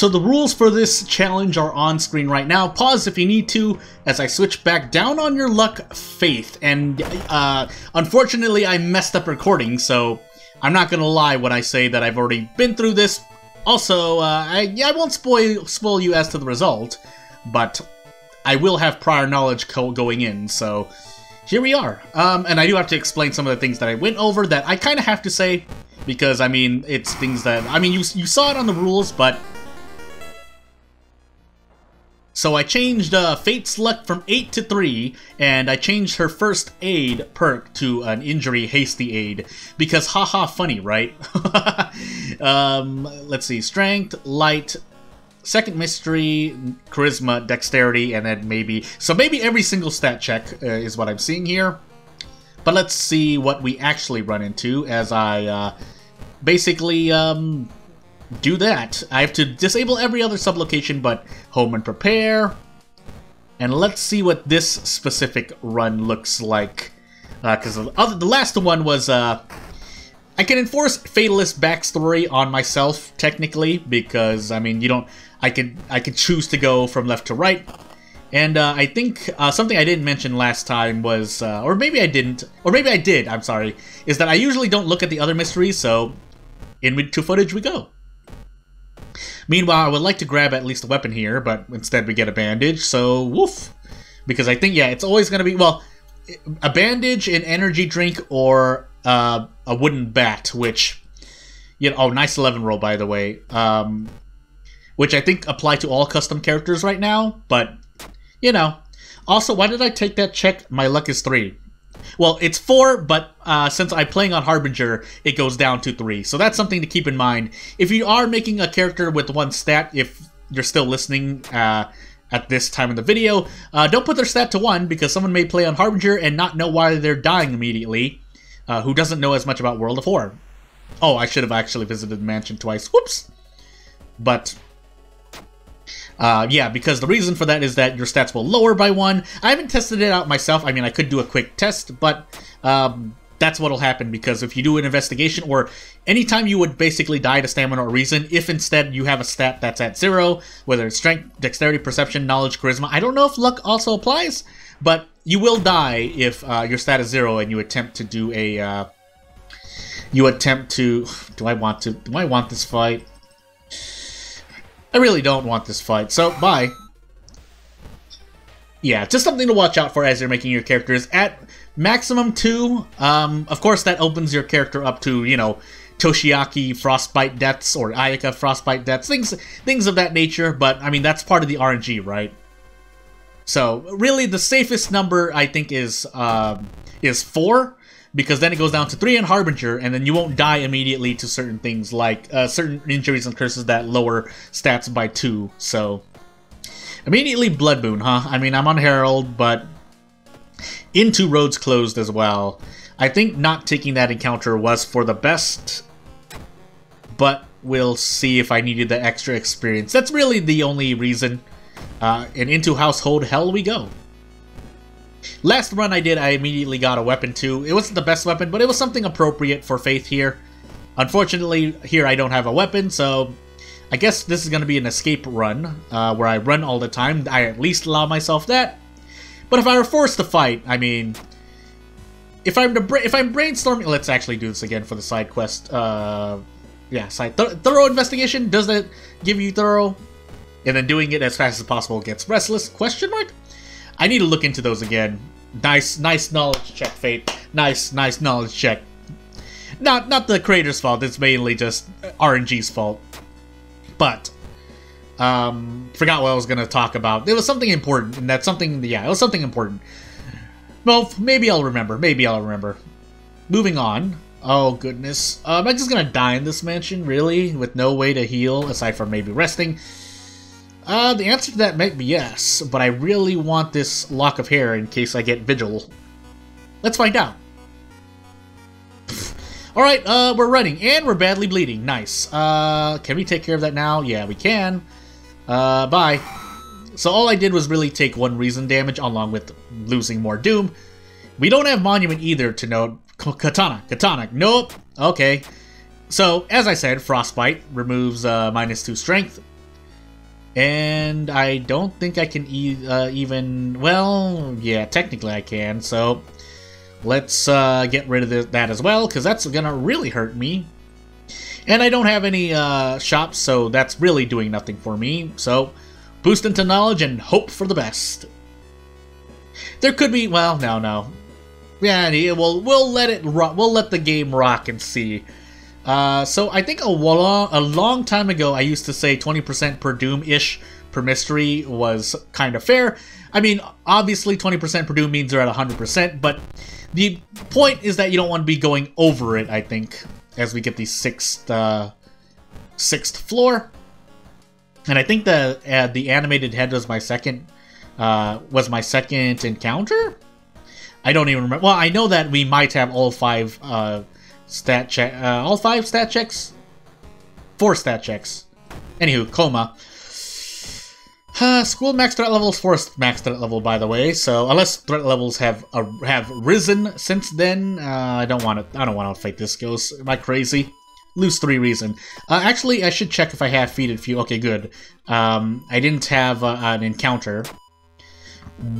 So the rules for this challenge are on screen right now. Pause if you need to as I switch back down on your luck, Faith. And unfortunately I messed up recording, so I'm not gonna lie when I say that I've already been through this. Also, I won't spoil you as to the result, but I will have prior knowledge going in, so here we are. And I do have to explain some of the things that I went over that I kind of have to say, because, I mean, it's things that, I mean, you saw it on the rules, but... So I changed Fate's luck from 8 to 3, and I changed her first aid perk to an injury hasty aid, because haha funny, right? Let's see, strength, light, second mystery, charisma, dexterity, and then maybe... So maybe every single stat check is what I'm seeing here. But let's see what we actually run into as I basically do that. I have to disable every other sublocation but home and prepare. And let's see what this specific run looks like. Because the last one was... I can enforce Fatalist backstory on myself, technically, because, I mean, you don't... I could choose to go from left to right. And I think something I didn't mention last time was... or maybe I didn't. Or maybe I did, I'm sorry. Is that I usually don't look at the other mysteries, so... into footage we go. Meanwhile, I would like to grab at least a weapon here, but instead we get a bandage, so woof. Because I think, yeah, it's always going to be, well, a bandage, an energy drink, or a wooden bat, which, you know, oh, nice 11 roll, by the way. Which I think apply to all custom characters right now, but, you know. Also, why did I take that check? My luck is 3. Well, it's 4, but since I'm playing on Harbinger, it goes down to 3. So that's something to keep in mind. If you are making a character with one stat, if you're still listening at this time in the video, don't put their stat to 1, because someone may play on Harbinger and not know why they're dying immediately, who doesn't know as much about World of Horror. Oh, I should have actually visited the mansion twice. Whoops! But... yeah, because the reason for that is that your stats will lower by 1. I haven't tested it out myself. I mean, I could do a quick test, but that's what'll happen, because if you do an investigation, or anytime you would basically die to stamina or reason, if instead you have a stat that's at 0, whether it's strength, dexterity, perception, knowledge, charisma, I don't know if luck also applies, but you will die if your stat is 0 and you attempt to do a... Do I want this fight? I really don't want this fight, so bye. Yeah, just something to watch out for as you're making your characters. At maximum 2, of course that opens your character up to, you know, Toshiaki Frostbite Deaths or Ayaka Frostbite Deaths, things of that nature, but, I mean, that's part of the RNG, right? So, really, the safest number, I think, is 4, because then it goes down to 3 in Harbinger, and then you won't die immediately to certain things, like certain injuries and curses that lower stats by 2, so... Immediately Blood Moon, huh? I mean, I'm on Herald, but... Into Roads Closed as well. I think not taking that encounter was for the best, but we'll see if I needed the extra experience. That's really the only reason. And into Household Hell we go. Last run I did, I immediately got a weapon too. It wasn't the best weapon, but it was something appropriate for Faith here. Unfortunately, here I don't have a weapon, so I guess this is going to be an escape run, where I run all the time. I at least allow myself that. But if I were forced to fight, I mean, if I'm brainstorming, let's actually do this again for the side quest. Yeah, thorough investigation. Does that give you thorough? And then doing it as fast as possible gets restless? Question mark? I need to look into those again. Nice knowledge check, Fate. Nice knowledge check. Not the creator's fault. It's mainly just RNG's fault. But forgot what I was gonna talk about. It was something important, and that's something. Yeah, it was something important. Well, maybe I'll remember. Maybe I'll remember. Moving on. Oh goodness. Am I just gonna die in this mansion, really, with no way to heal aside from maybe resting? The answer to that might be yes, but I really want this lock of hair in case I get Vigil. Let's find out. Alright, we're running, and we're badly bleeding. Nice. Can we take care of that now? Yeah, we can. Bye. So all I did was really take 1 reason damage, along with losing more Doom. We don't have Monument either to note. Katana. Nope. Okay. So, as I said, Frostbite removes -2 strength. And I don't think I can even... Well, yeah, technically I can, so... Let's get rid of that as well, because that's gonna really hurt me. And I don't have any shops, so that's really doing nothing for me. So, boost into knowledge and hope for the best. There could be... Well, no. Yeah, we'll let it rock. We'll let the game rock and see. So I think a long time ago I used to say 20% per doom-ish per mystery was kind of fair. I mean, obviously 20% per doom means they're at 100%, but the point is that you don't want to be going over it, I think, as we get the sixth floor. And I think the animated head was my second encounter? I don't even remember. Well, I know that we might have all five stat checks? 4 stat checks. Anywho, coma. School max threat levels, 4 max threat level, by the way. So unless threat levels have risen since then, I don't want to fight this ghost. Am I crazy? Lose 3 reason. Actually, I should check if I have feeded few. Okay, good. I didn't have an encounter.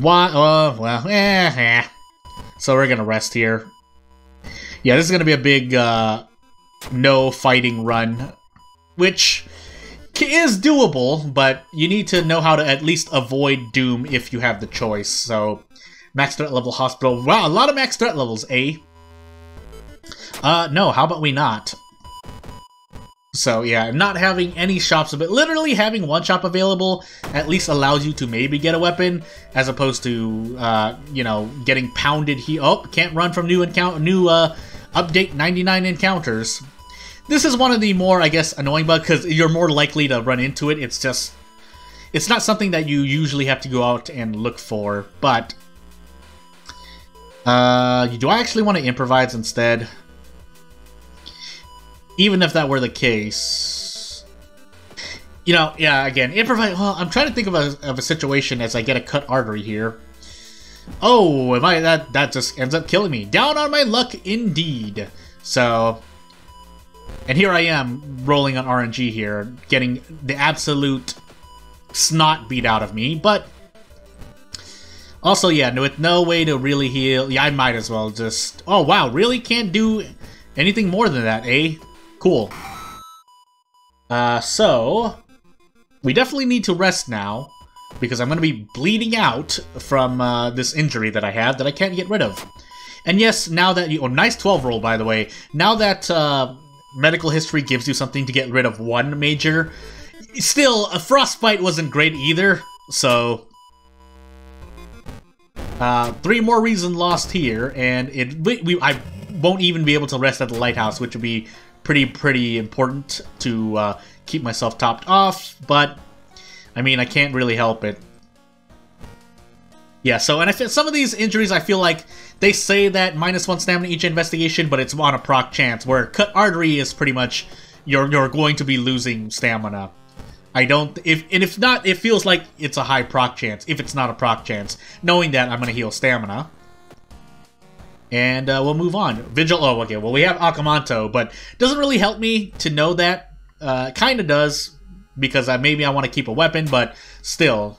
Why? Well, So we're gonna rest here. Yeah, this is gonna be a big no fighting run, which is doable, but you need to know how to at least avoid doom if you have the choice. So, max threat level hospital. Wow, a lot of max threat levels, eh? No, how about we not? So yeah, not having any shops, but literally having one shop available at least allows you to maybe get a weapon, as opposed to, you know, getting pounded here. Oh, can't run from new update 99 encounters. This is one of the more, I guess, annoying bugs, because you're more likely to run into it. It's just, it's not something that you usually have to go out and look for, but... do I actually want to improvise instead? Even if that were the case... You know, yeah, again, improvise... Well, I'm trying to think of a situation as I get a cut artery here. Oh, that just ends up killing me. Down on my luck, indeed. So... And here I am, rolling on RNG here, getting the absolute snot beat out of me, but... Also, yeah, with no way to really heal... Yeah, I might as well just... Oh, wow, really can't do anything more than that, eh? Cool. So... We definitely need to rest now, because I'm going to be bleeding out from this injury that I have that I can't get rid of. And yes, now that you... Oh, nice 12 roll, by the way. Now that... medical history gives you something to get rid of one major. Still, a frostbite wasn't great either, so... 3 more reason lost here, and I won't even be able to rest at the lighthouse, which would be pretty important to keep myself topped off, but, I mean, I can't really help it. Yeah, so, and I feel some of these injuries, I feel like they say that -1 stamina each investigation, but it's on a proc chance, where cut artery is pretty much you're going to be losing stamina. I don't... If not, it feels like it's a high proc chance, if it's not a proc chance, knowing that I'm going to heal stamina. And we'll move on. Vigil... Oh, okay, well, we have Akamanto, but doesn't really help me to know that. Kinda does, because maybe I want to keep a weapon, but still...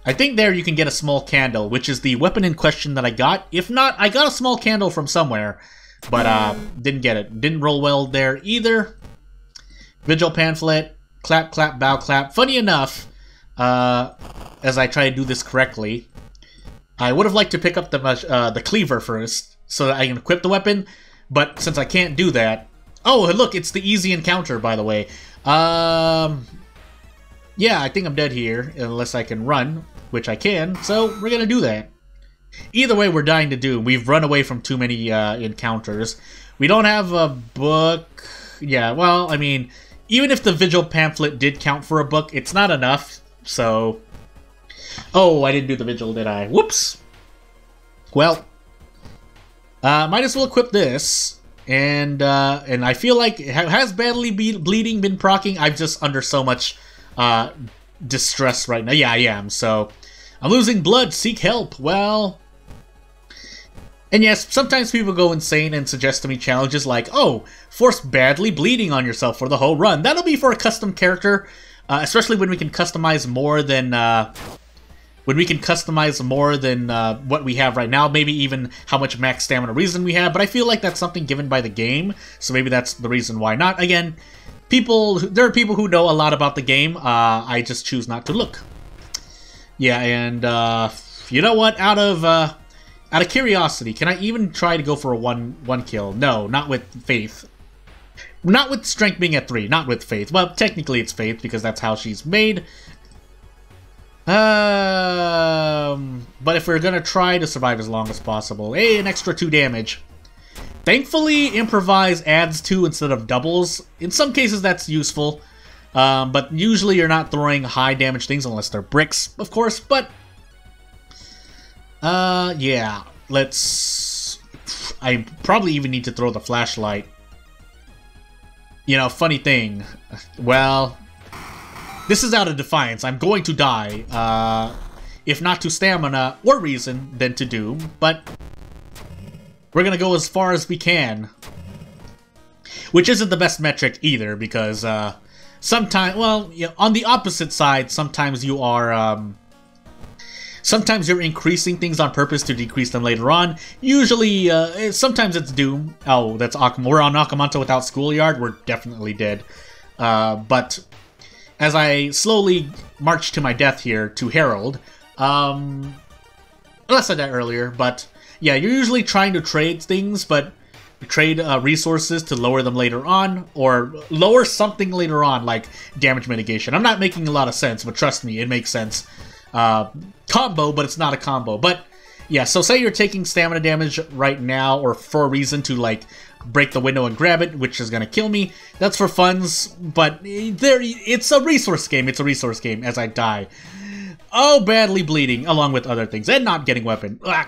I think there you can get a small candle, which is the weapon in question that I got. If not, I got a small candle from somewhere, but didn't get it. Didn't roll well there either. Vigil pamphlet, clap, clap, bow, clap. Funny enough, as I try to do this correctly, I would have liked to pick up the cleaver first, so that I can equip the weapon, but since I can't do that... Oh, look, it's the easy encounter, by the way. Yeah, I think I'm dead here, unless I can run, which I can, so we're gonna do that. Either way, we're dying to doom. We've run away from too many encounters. We don't have a book... Yeah, well, I mean, even if the Vigil pamphlet did count for a book, it's not enough, so... Oh, I didn't do the Vigil, did I? Whoops! Well, might as well equip this, and I feel like, has Badly Bleeding been proccing? I'm just under so much... distress right now. Yeah, I am, so... I'm losing blood, seek help. Well... And yes, sometimes people go insane and suggest to me challenges like, oh, force Badly Bleeding on yourself for the whole run. That'll be for a custom character, especially when we can customize more than what we have right now. Maybe even how much max stamina reason we have. But I feel like that's something given by the game, so maybe that's the reason why not. Again, there are people who know a lot about the game. I just choose not to look. Yeah, and you know what? Out of curiosity, can I even try to go for a one kill? No, not with Faith. Not with Strength being at 3, not with Faith. Well, technically it's Faith, because that's how she's made. But if we're gonna try to survive as long as possible... Hey, an extra 2 damage. Thankfully, Improvise adds 2 instead of doubles. In some cases, that's useful. But usually you're not throwing high damage things, unless they're bricks, of course. But, yeah. I probably even need to throw the flashlight. You know, funny thing. Well, this is out of defiance. I'm going to die. If not to stamina or reason, then to doom. But we're gonna go as far as we can. Which isn't the best metric either, because sometimes, well, you know, on the opposite side, sometimes you are, sometimes you're increasing things on purpose to decrease them later on. Usually, sometimes it's Doom. Oh, that's Akama. We're on Akamanto without Schoolyard. We're definitely dead. But as I slowly march to my death here to Herald, unless I died earlier, but yeah, you're usually trying to trade things, but trade resources to lower them later on, or lower something later on, like damage mitigation. I'm not making a lot of sense, but trust me, it makes sense. Combo, but it's not a combo. But yeah, so say you're taking stamina damage right now, or for a reason to like break the window and grab it, which is gonna kill me. That's for funs, but it's a resource game. It's a resource game as I die. Oh, badly bleeding, along with other things, and not getting weapon. Ugh.